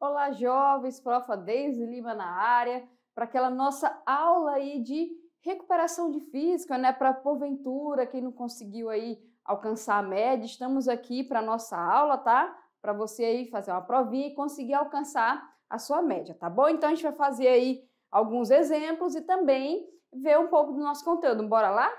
Olá, jovens, Prof. Deise Lima na área, para aquela nossa aula aí de recuperação de física, né? Para porventura, quem não conseguiu aí alcançar a média, estamos aqui para a nossa aula, tá? Para você aí fazer uma provinha e conseguir alcançar a sua média, tá bom? Então a gente vai fazer aí alguns exemplos e também ver um pouco do nosso conteúdo. Bora lá?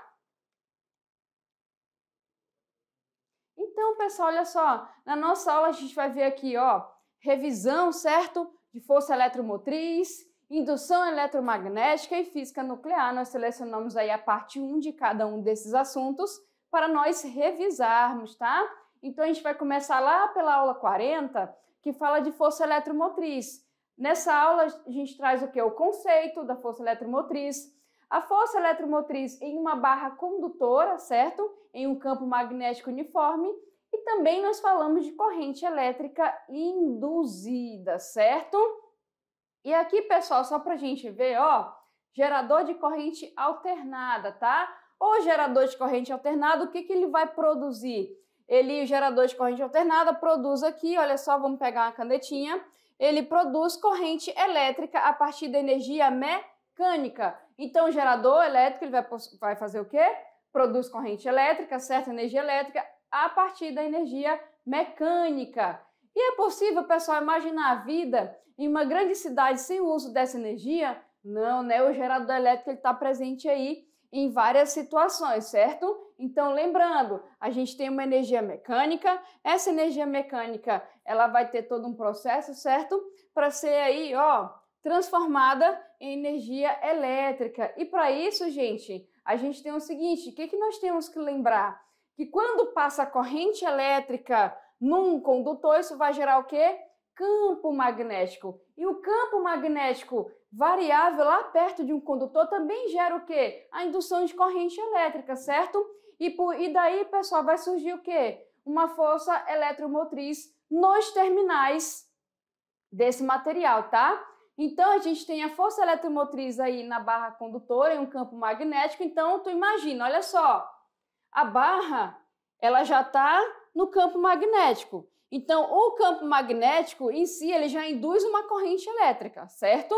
Então, pessoal, olha só, na nossa aula a gente vai ver aqui, ó, revisão, certo? De força eletromotriz, indução eletromagnética e física nuclear. Nós selecionamos aí a parte 1 de cada um desses assuntos para nós revisarmos, tá? Então, a gente vai começar lá pela aula 40, que fala de força eletromotriz. Nessa aula, a gente traz o quê? O conceito da força eletromotriz. A força eletromotriz em uma barra condutora, certo? Em um campo magnético uniforme. E também nós falamos de corrente elétrica induzida, certo? E aqui, pessoal, só para a gente ver, ó, gerador de corrente alternada, tá? O gerador de corrente alternada, o que ele vai produzir? O gerador de corrente alternada produz aqui, olha só, vamos pegar uma canetinha, ele produz corrente elétrica a partir da energia mecânica. Então, o gerador elétrico, ele vai fazer o quê? Produz corrente elétrica, certa energia elétrica, a partir da energia mecânica. E é possível, pessoal, imaginar a vida em uma grande cidade sem o uso dessa energia? Não, né? O gerador elétrico está presente aí em várias situações, certo? Então, lembrando, a gente tem uma energia mecânica, essa energia mecânica, ela vai ter todo um processo, certo? Para ser aí, ó, transformada em energia elétrica. E para isso, gente, a gente tem o seguinte, o que nós temos que lembrar? Que quando passa a corrente elétrica num condutor, isso vai gerar o quê? Campo magnético. E o campo magnético variável lá perto de um condutor também gera o quê? A indução de corrente elétrica, certo? E daí, pessoal, vai surgir o quê? Uma força eletromotriz nos terminais desse material, tá? Então, a gente tem a força eletromotriz aí na barra condutora, em um campo magnético. Então, tu imagina, olha só, a barra, ela já está no campo magnético. Então, o campo magnético em si, ele já induz uma corrente elétrica, certo?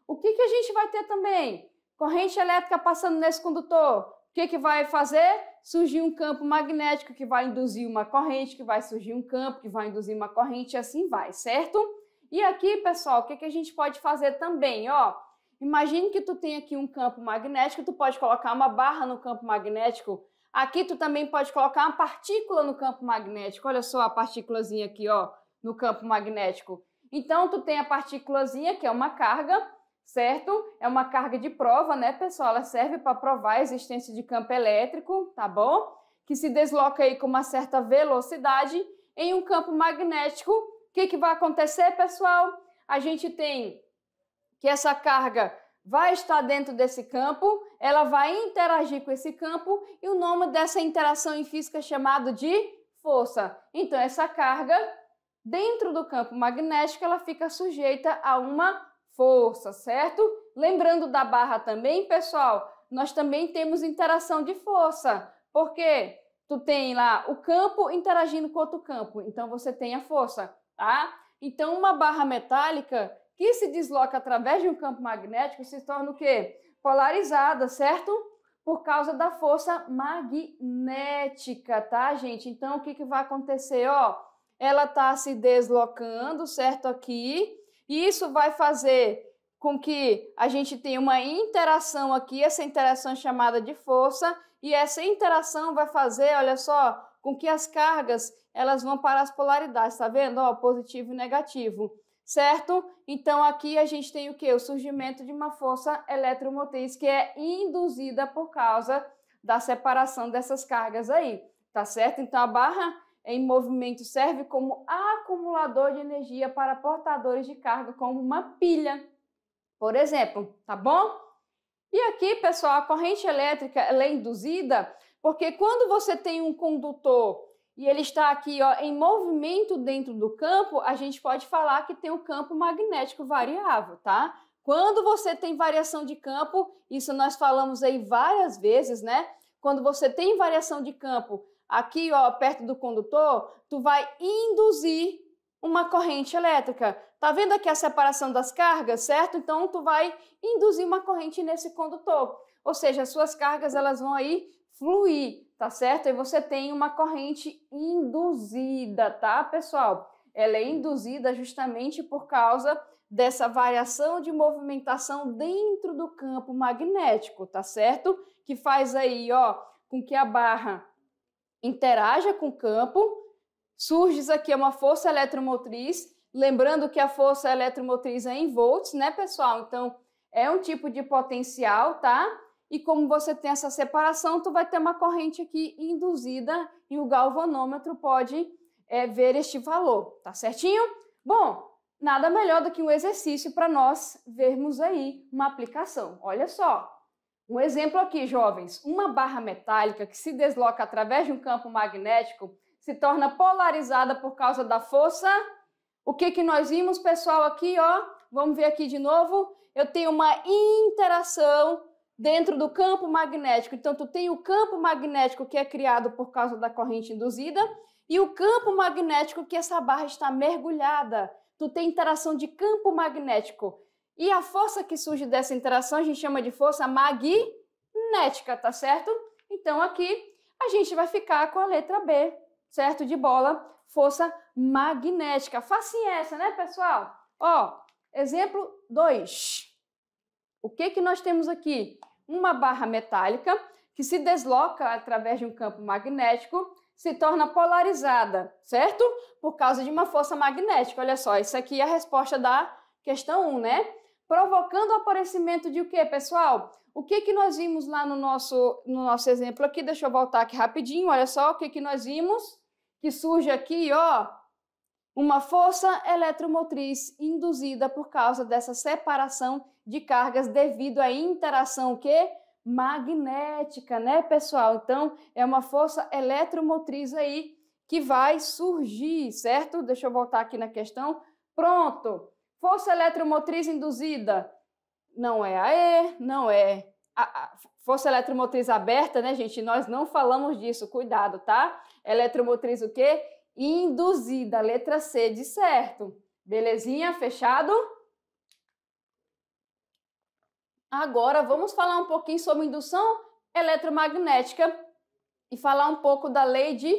O que a gente vai ter também? Corrente elétrica passando nesse condutor. O que vai fazer? Surgir um campo magnético que vai induzir uma corrente, que vai surgir um campo que vai induzir uma corrente e assim vai, certo? E aqui, pessoal, o que a gente pode fazer também, ó? Imagine que tu tem aqui um campo magnético, tu pode colocar uma barra no campo magnético. Aqui tu também pode colocar uma partícula no campo magnético. Olha só a partículazinha aqui, ó, no campo magnético. Então, tu tem a partículazinha, que é uma carga, certo? É uma carga de prova, né, pessoal? Ela serve para provar a existência de campo elétrico, tá bom? Que se desloca aí com uma certa velocidade em um campo magnético. O que vai acontecer, pessoal? A gente tem que essa carga vai estar dentro desse campo, ela vai interagir com esse campo e o nome dessa interação em física é chamado de força. Então, essa carga dentro do campo magnético, ela fica sujeita a uma força, certo? Lembrando da barra também, pessoal, nós também temos interação de força, porque tu tem lá o campo interagindo com outro campo, então você tem a força, tá? Então, uma barra metálica que se desloca através de um campo magnético se torna o quê? Polarizada, certo? Por causa da força magnética, tá, gente? Então, o que vai acontecer? Ó, ela está se deslocando, certo, aqui, e isso vai fazer com que a gente tenha uma interação aqui, essa interação é chamada de força, e essa interação vai fazer, olha só, com que as cargas, elas vão para as polaridades, tá vendo? Ó, positivo e negativo. Certo? Então, aqui a gente tem o quê? O surgimento de uma força eletromotriz que é induzida por causa da separação dessas cargas aí, tá certo? Então, a barra em movimento serve como acumulador de energia para portadores de carga, como uma pilha, por exemplo, tá bom? E aqui, pessoal, a corrente elétrica ela é induzida porque quando você tem um condutor e ele está aqui, ó, em movimento dentro do campo, a gente pode falar que tem um campo magnético variável, tá? Quando você tem variação de campo, isso nós falamos aí várias vezes, né? Quando você tem variação de campo aqui, ó, perto do condutor, tu vai induzir uma corrente elétrica. Tá vendo aqui a separação das cargas, certo? Então, tu vai induzir uma corrente nesse condutor. Ou seja, as suas cargas elas vão aí fluir, tá certo? E você tem uma corrente induzida, tá, pessoal? Ela é induzida justamente por causa dessa variação de movimentação dentro do campo magnético, tá certo? Que faz aí, ó, com que a barra interaja com o campo. Surge aqui uma força eletromotriz. Lembrando que a força eletromotriz é em volts, né, pessoal? Então, é um tipo de potencial, tá? E como você tem essa separação, tu vai ter uma corrente aqui induzida e o galvanômetro pode ver este valor, tá certinho? Bom, nada melhor do que um exercício para nós vermos aí uma aplicação. Olha só, um exemplo aqui, jovens. Uma barra metálica que se desloca através de um campo magnético se torna polarizada por causa da força. O que nós vimos, pessoal, aqui, ó? Vamos ver aqui de novo. Eu tenho uma interação dentro do campo magnético. Então, tu tem o campo magnético que é criado por causa da corrente induzida e o campo magnético que essa barra está mergulhada. Tu tem interação de campo magnético. E a força que surge dessa interação a gente chama de força magnética, tá certo? Então, aqui a gente vai ficar com a letra B, certo? De bola, força magnética. Facinha essa, né, pessoal? Ó, exemplo 2. O que nós temos aqui? Uma barra metálica que se desloca através de um campo magnético, se torna polarizada, certo? Por causa de uma força magnética. Olha só, isso aqui é a resposta da questão 1, né? Provocando o aparecimento de o quê, pessoal? O que nós vimos lá no nosso exemplo aqui? Deixa eu voltar aqui rapidinho. Olha só o que nós vimos. Que surge aqui, ó, uma força eletromotriz induzida por causa dessa separação de cargas devido à interação o quê? Magnética, né, pessoal? Então, é uma força eletromotriz aí que vai surgir, certo? Deixa eu voltar aqui na questão. Pronto. Força eletromotriz induzida não é a E, não é a força eletromotriz aberta, né, gente? Nós não falamos disso, cuidado, tá? Eletromotriz o quê? Induzida, letra C de certo. Belezinha? Fechado? Agora vamos falar um pouquinho sobre indução eletromagnética e falar um pouco da lei de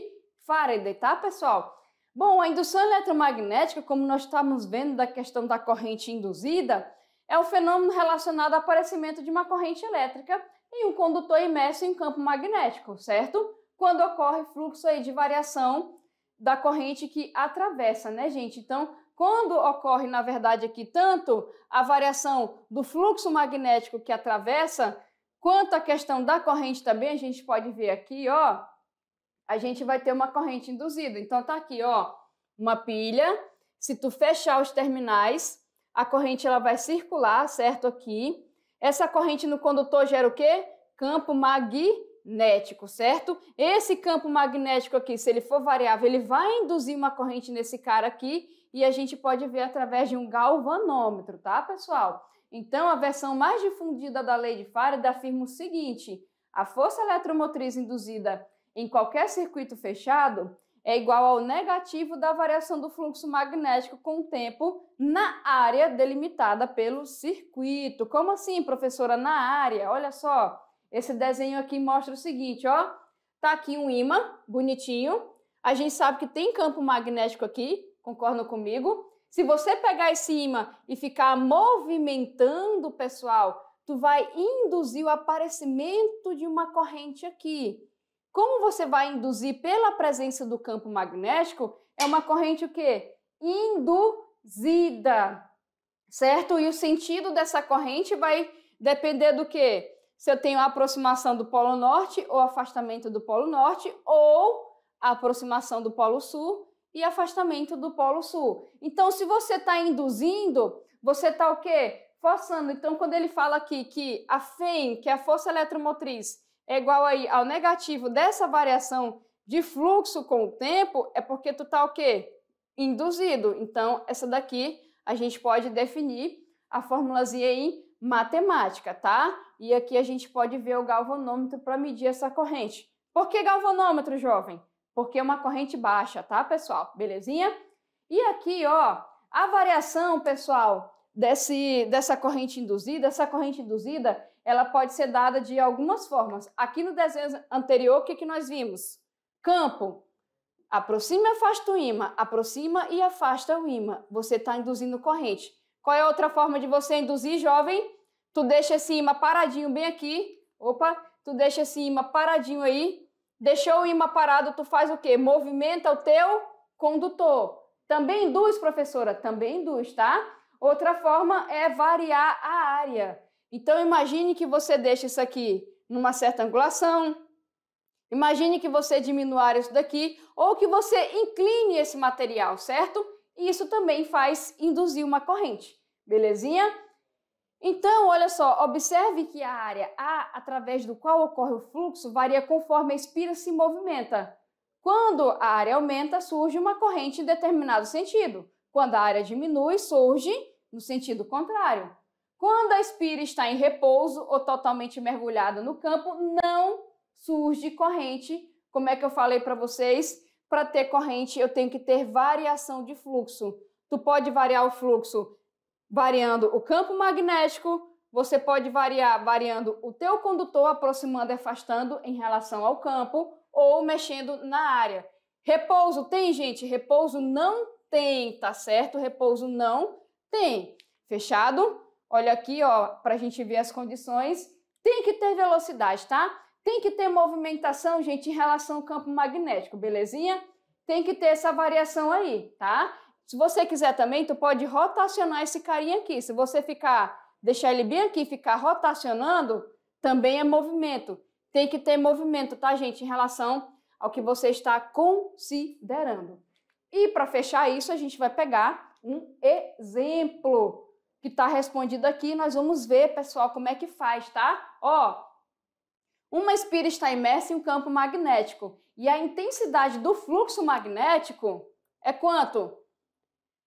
Faraday, tá, pessoal? Bom, a indução eletromagnética, como nós estamos vendo da questão da corrente induzida, é um fenômeno relacionado ao aparecimento de uma corrente elétrica em um condutor imerso em campo magnético, certo? Quando ocorre fluxo aí de variação da corrente que atravessa, né, gente? Então, quando ocorre, na verdade, aqui tanto a variação do fluxo magnético que atravessa, quanto a questão da corrente também, a gente pode ver aqui, ó, a gente vai ter uma corrente induzida. Então, tá aqui, ó, uma pilha. Se tu fechar os terminais, a corrente ela vai circular, certo? Aqui. Essa corrente no condutor gera o quê? Campo magnético, certo? Esse campo magnético aqui, se ele for variável, ele vai induzir uma corrente nesse cara aqui e a gente pode ver através de um galvanômetro, tá, pessoal? Então, a versão mais difundida da lei de Faraday afirma o seguinte: a força eletromotriz induzida em qualquer circuito fechado é igual ao negativo da variação do fluxo magnético com o tempo na área delimitada pelo circuito. Como assim, professora? Na área? Olha só, esse desenho aqui mostra o seguinte, ó. Tá aqui um ímã, bonitinho. A gente sabe que tem campo magnético aqui, concordam comigo? Se você pegar esse ímã e ficar movimentando, pessoal, tu vai induzir o aparecimento de uma corrente aqui. Como você vai induzir pela presença do campo magnético, é uma corrente o quê? Induzida, certo? E o sentido dessa corrente vai depender do quê? Se eu tenho a aproximação do polo norte ou afastamento do polo norte, ou a aproximação do polo sul e afastamento do polo sul. Então, se você está induzindo, você está o quê? Forçando. Então, quando ele fala aqui que a FEM, que é a força eletromotriz, é igual aí ao negativo dessa variação de fluxo com o tempo, é porque tu tá o quê? Induzido. Então, essa daqui a gente pode definir a formulazinha em matemática, tá? E aqui a gente pode ver o galvanômetro para medir essa corrente. Por que galvanômetro, jovem? Porque é uma corrente baixa, tá, pessoal? Belezinha? E aqui, ó, a variação, pessoal, dessa corrente induzida, ela pode ser dada de algumas formas. Aqui no desenho anterior, o que nós vimos? Campo. Aproxima e afasta o ímã. Aproxima e afasta o ímã. Você está induzindo corrente. Qual é a outra forma de você induzir, jovem? Tu deixa esse ímã paradinho bem aqui. Opa, tu deixa esse ímã paradinho aí. Deixou o ímã parado, tu faz o quê? Movimenta o teu condutor. Também induz, professora? Também induz, tá? Outra forma é variar a área. Então, imagine que você deixa isso aqui numa certa angulação. Imagine que você diminua isso daqui ou que você incline esse material, certo? E isso também faz induzir uma corrente, belezinha? Então, olha só, observe que a área A, através do qual ocorre o fluxo, varia conforme a espira se movimenta. Quando a área aumenta, surge uma corrente em determinado sentido. Quando a área diminui, surge no sentido contrário. Quando a espira está em repouso ou totalmente mergulhada no campo, não surge corrente. Como é que eu falei para vocês? Para ter corrente, eu tenho que ter variação de fluxo. Tu pode variar o fluxo variando o campo magnético, você pode variar variando o teu condutor, aproximando e afastando em relação ao campo, ou mexendo na área. Repouso tem, gente? Repouso não tem, tá certo? Repouso não tem. Fechado? Olha aqui, ó, para a gente ver as condições. Tem que ter velocidade, tá? Tem que ter movimentação, gente, em relação ao campo magnético, belezinha? Tem que ter essa variação aí, tá? Se você quiser também, tu pode rotacionar esse carinha aqui. Se você deixar ele bem aqui e ficar rotacionando, também é movimento. Tem que ter movimento, tá, gente, em relação ao que você está considerando. E para fechar isso, a gente vai pegar um exemplo que está respondido aqui. Nós vamos ver, pessoal, como é que faz, tá? Ó, uma espira está imersa em um campo magnético e a intensidade do fluxo magnético é quanto?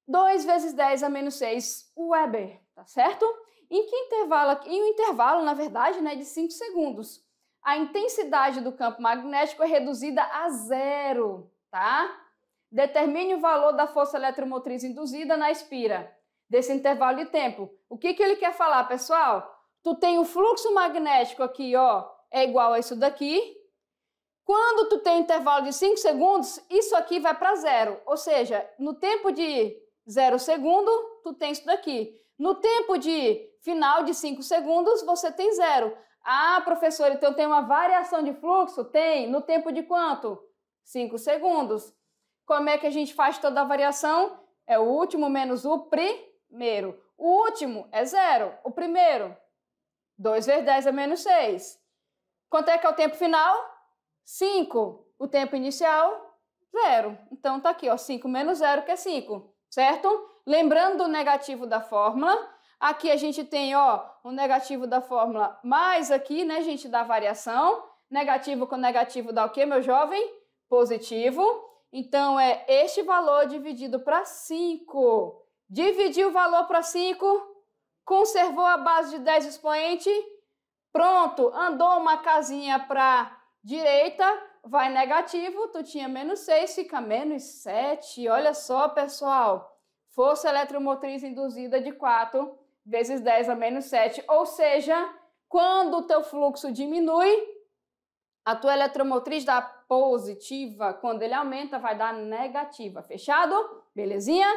2 vezes 10 a menos 6 Weber, tá certo? Em que intervalo aqui? Em um intervalo, na verdade, né, de 5 segundos. A intensidade do campo magnético é reduzida a 0, tá? Determine o valor da força eletromotriz induzida na espira desse intervalo de tempo. O que ele quer falar, pessoal? Tu tem o fluxo magnético aqui, ó, é igual a isso daqui. Quando tu tem um intervalo de 5 segundos, isso aqui vai para 0. Ou seja, no tempo de 0 segundo, tu tem isso daqui. No tempo de final de 5 segundos, você tem 0. Ah, professor, então tem uma variação de fluxo? Tem. No tempo de quanto? 5 segundos. Como é que a gente faz toda a variação? É o último menos o primeiro. O último é 0. O primeiro, 2 vezes 10 a menos 6. Quanto é que é o tempo final? 5. O tempo inicial, 0. Então, tá aqui, ó, 5 menos 0, que é 5, certo? Lembrando do negativo da fórmula, aqui a gente tem, ó, o negativo da fórmula mais aqui, né, gente, da variação. Negativo com negativo dá o quê, meu jovem? Positivo. Então, é este valor dividido para 5. Dividiu o valor para 5, conservou a base de 10 expoente, pronto, andou uma casinha para direita, vai negativo, tu tinha menos 6, fica menos 7. Olha só, pessoal, força eletromotriz induzida de 4 vezes 10 a menos 7. Ou seja, quando o teu fluxo diminui, a tua eletromotriz dá positiva. Quando ele aumenta, vai dar negativa. Fechado? Belezinha?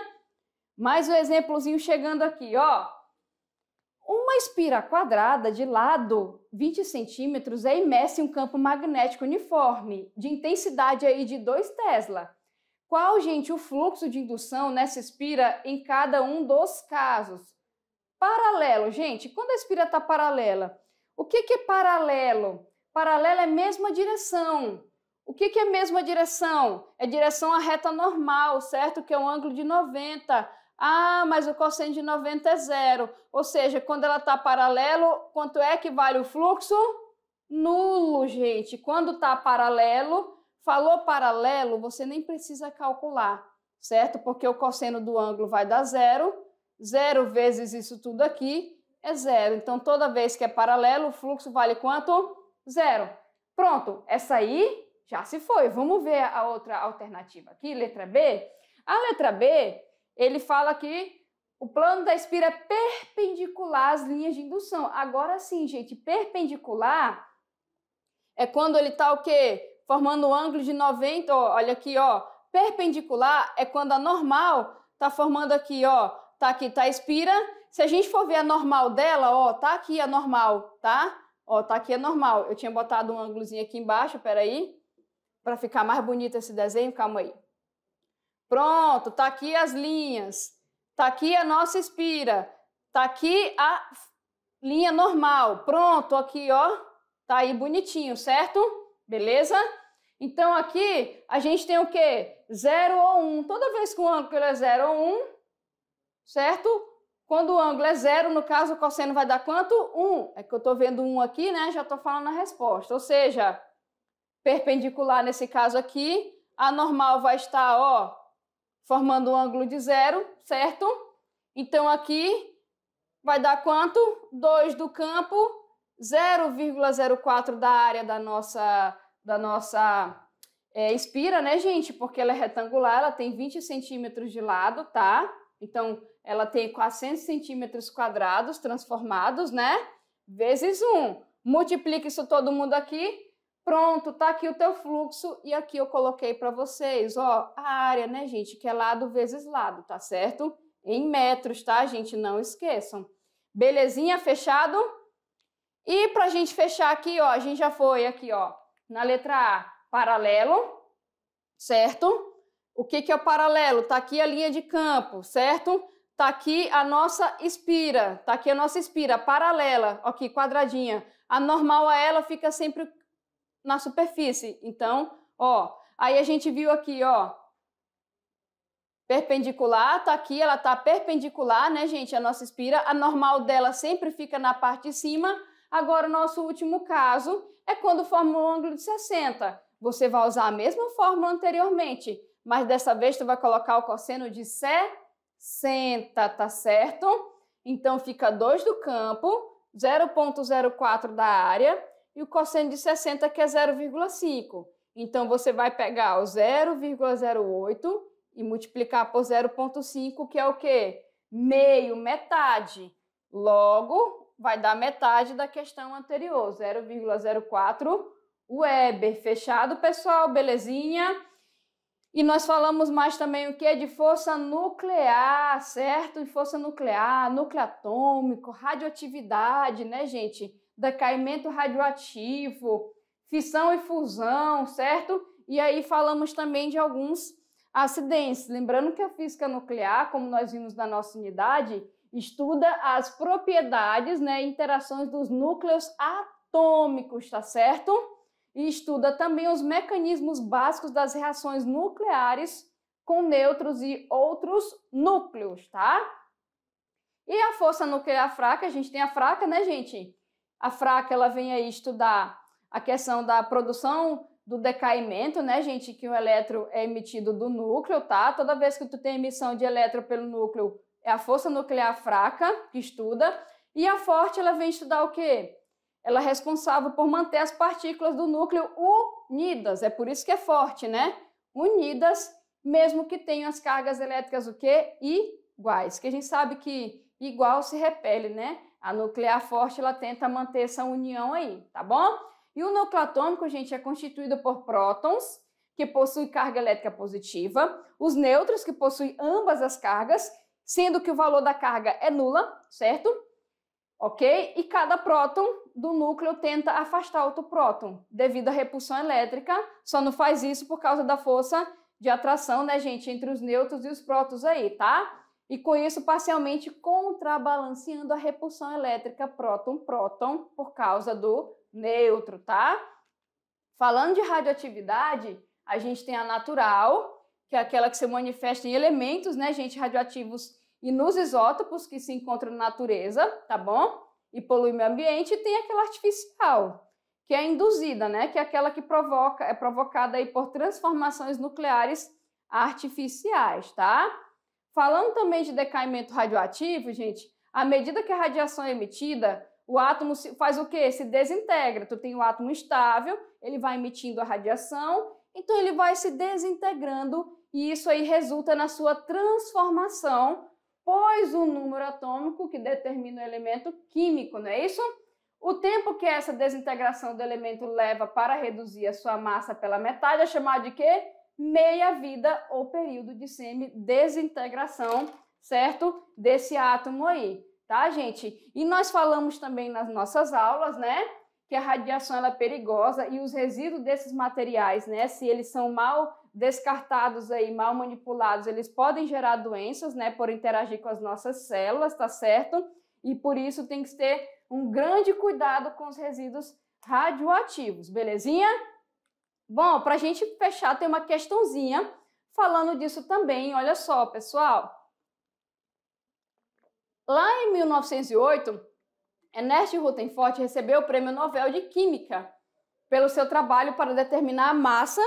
Mais um exemplozinho chegando aqui, ó. Uma espira quadrada de lado 20 centímetros é imersa em um campo magnético uniforme, de intensidade aí de 2 Tesla. Qual, gente, o fluxo de indução nessa espira em cada um dos casos? Paralelo, gente, quando a espira está paralela, o que é paralelo? Paralelo é mesma direção. O que é mesma direção? É direção à reta normal, certo? Que é um ângulo de 90. Ah, mas o cosseno de 90 é 0. Ou seja, quando ela está paralelo, quanto é que vale o fluxo? Nulo, gente. Quando está paralelo, falou paralelo, você nem precisa calcular, certo? Porque o cosseno do ângulo vai dar 0. 0 vezes isso tudo aqui é 0. Então, toda vez que é paralelo, o fluxo vale quanto? 0. Pronto, essa aí já se foi. Vamos ver a outra alternativa aqui, letra B. A letra B, ele fala que o plano da espira é perpendicular às linhas de indução. Agora sim, gente, perpendicular é quando ele está o quê? Formando um ângulo de 90, ó, olha aqui, ó. Perpendicular é quando a normal está formando aqui, ó. Tá aqui, tá a espira. Se a gente for ver a normal dela, ó, tá aqui a normal, tá? Ó, tá aqui a normal. Eu tinha botado um ângulozinho aqui embaixo, peraí, para ficar mais bonito esse desenho, calma aí. Pronto, tá aqui as linhas. Tá aqui a nossa espira. Tá aqui a linha normal. Pronto, aqui, ó. Tá aí bonitinho, certo? Beleza? Então, aqui a gente tem o quê? 0 ou 1. Toda vez que o ângulo é 0 ou 1, certo? Quando o ângulo é 0, no caso, o cosseno vai dar quanto? 1. É que eu estou vendo 1 aqui, né? Já estou falando a resposta. Ou seja, perpendicular nesse caso aqui, a normal vai estar, ó, formando um ângulo de 0, certo? Então, aqui vai dar quanto? 2 do campo, 0,04 da área da nossa espira, né, gente? Porque ela é retangular, ela tem 20 centímetros de lado, tá? Então, ela tem 400 centímetros quadrados transformados, né? Vezes 1. Multiplica isso todo mundo aqui. Pronto, tá aqui o teu fluxo e aqui eu coloquei para vocês, ó, a área, né, gente, que é lado vezes lado, tá certo? Em metros, tá, gente? Não esqueçam. Belezinha? Fechado? E pra gente fechar aqui, ó, a gente já foi aqui, ó, na letra A, paralelo, certo? O que que é o paralelo? Tá aqui a linha de campo, certo? Tá aqui a nossa espira, tá aqui a nossa espira paralela, aqui, quadradinha. A normal a ela fica sempre na superfície. Então, ó, aí a gente viu aqui, ó, perpendicular, tá aqui, ela tá perpendicular, né, gente, a nossa espira. A normal dela sempre fica na parte de cima. Agora, o nosso último caso é quando forma um ângulo de 60. Você vai usar a mesma fórmula anteriormente, mas dessa vez tu vai colocar o cosseno de 60, tá certo? Então, fica 2 do campo, 0,04 da área, e o cosseno de 60, que é 0,5. Então, você vai pegar o 0,08 e multiplicar por 0,5, que é o quê? Meio, metade. Logo, vai dar metade da questão anterior, 0,04 Weber. Fechado, pessoal? Belezinha? E nós falamos mais também o que? De força nuclear, certo? E força nuclear, núcleo atômico, radioatividade, né, gente? Decaimento radioativo, fissão e fusão, certo? E aí falamos também de alguns acidentes. Lembrando que a física nuclear, como nós vimos na nossa unidade, estuda as propriedades, né, interações dos núcleos atômicos, tá certo? E estuda também os mecanismos básicos das reações nucleares com nêutrons e outros núcleos, tá? E a força nuclear fraca, a gente tem a fraca, né, gente? A fraca, ela vem aí estudar a questão da produção do decaimento, né, gente? Que o elétron é emitido do núcleo, tá? Toda vez que tu tem emissão de elétron pelo núcleo, é a força nuclear fraca que estuda. E a forte, ela vem estudar o quê? Ela é responsável por manter as partículas do núcleo unidas. É por isso que é forte, né? Unidas, mesmo que tenham as cargas elétricas o quê? Iguais. Que a gente sabe que igual se repele, né? A nuclear forte, ela tenta manter essa união aí, tá bom? E o núcleo atômico, gente, é constituído por prótons, que possuem carga elétrica positiva, os nêutrons, que possuem ambas as cargas, sendo que o valor da carga é nula, certo? Ok? E cada próton do núcleo tenta afastar outro próton, devido à repulsão elétrica, só não faz isso por causa da força de atração, né, gente, entre os nêutrons e os prótons aí, tá? E com isso, parcialmente contrabalanceando a repulsão elétrica próton-próton por causa do nêutron, tá? Falando de radioatividade, a gente tem a natural, que é aquela que se manifesta em elementos, né, gente, radioativos e nos isótopos que se encontram na natureza, tá bom? E polui o meio ambiente. E tem aquela artificial, que é induzida, né? Que é aquela que é provocada aí por transformações nucleares artificiais, tá? Falando também de decaimento radioativo, gente, à medida que a radiação é emitida, o átomo faz o quê? Se desintegra. Tu tem o átomo estável, ele vai emitindo a radiação então ele vai se desintegrando e isso aí resulta na sua transformação, pois o número atômico que determina o elemento químico, não é isso? O tempo que essa desintegração do elemento leva para reduzir a sua massa pela metade é chamado de quê? Meia-vida ou período de semi-desintegração, certo? Desse átomo aí, tá, gente? E nós falamos também nas nossas aulas, né? Que a radiação ela é perigosa e os resíduos desses materiais, né? Se eles são mal descartados aí, mal manipulados, eles podem gerar doenças, né? Por interagir com as nossas células, tá certo? E por isso tem que ter um grande cuidado com os resíduos radioativos, belezinha? Bom, para a gente fechar, tem uma questãozinha falando disso também. Olha só, pessoal. Lá em 1908, Ernest Rutherford recebeu o Prêmio Nobel de Química pelo seu trabalho para determinar a massa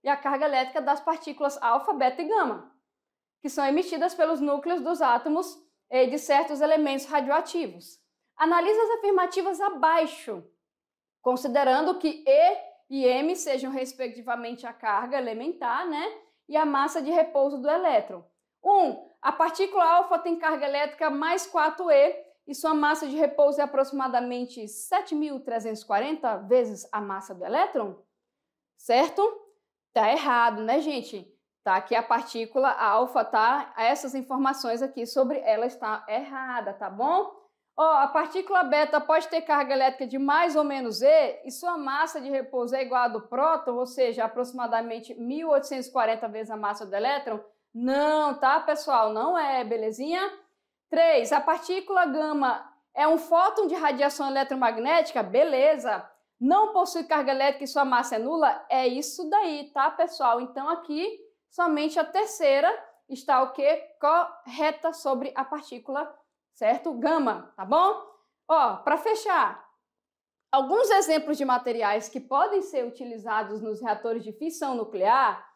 e a carga elétrica das partículas alfa, beta e gama, que são emitidas pelos núcleos dos átomos de certos elementos radioativos. Analise as afirmativas abaixo, considerando que E e M sejam respectivamente a carga elementar, né, e a massa de repouso do elétron. 1. A partícula alfa tem carga elétrica mais 4e e sua massa de repouso é aproximadamente 7.340 vezes a massa do elétron? Certo? Tá errado, né, gente? Tá aqui a partícula alfa, tá? Essas informações aqui sobre ela está errada, tá bom? Ó, a partícula beta pode ter carga elétrica de mais ou menos E e sua massa de repouso é igual a do próton, ou seja, aproximadamente 1.840 vezes a massa do elétron? Não, tá, pessoal? Não é, belezinha? 3. A partícula gama é um fóton de radiação eletromagnética? Beleza. Não possui carga elétrica e sua massa é nula? É isso daí, tá, pessoal? Então, aqui, somente a terceira está o quê? Correta sobre a partícula, certo? Gama, tá bom? Ó, para fechar, alguns exemplos de materiais que podem ser utilizados nos reatores de fissão nuclear,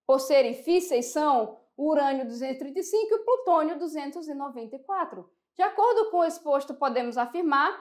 por serem físseis, são o urânio 235 e o plutônio 294. De acordo com o exposto, podemos afirmar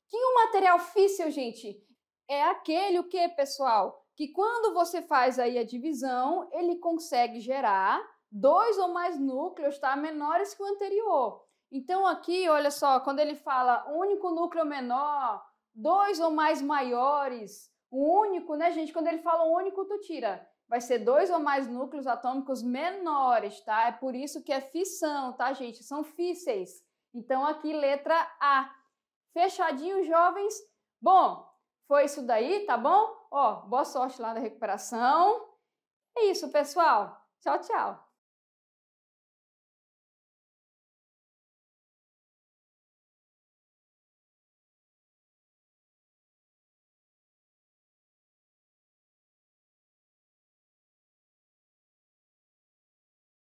que um material físsil, gente, é aquele o que, pessoal? Que quando você faz aí a divisão, ele consegue gerar 2 ou mais núcleos, tá? Menores que o anterior. Então aqui, olha só, quando ele fala único núcleo menor, 2 ou mais maiores, o único, né, gente? Quando ele fala único, tu tira. Vai ser 2 ou mais núcleos atômicos menores, tá? É por isso que é fissão, tá, gente? São físseis. Então aqui, letra A. Fechadinho, jovens? Bom, foi isso daí, tá bom? Ó, boa sorte lá na recuperação. É isso, pessoal. Tchau, tchau.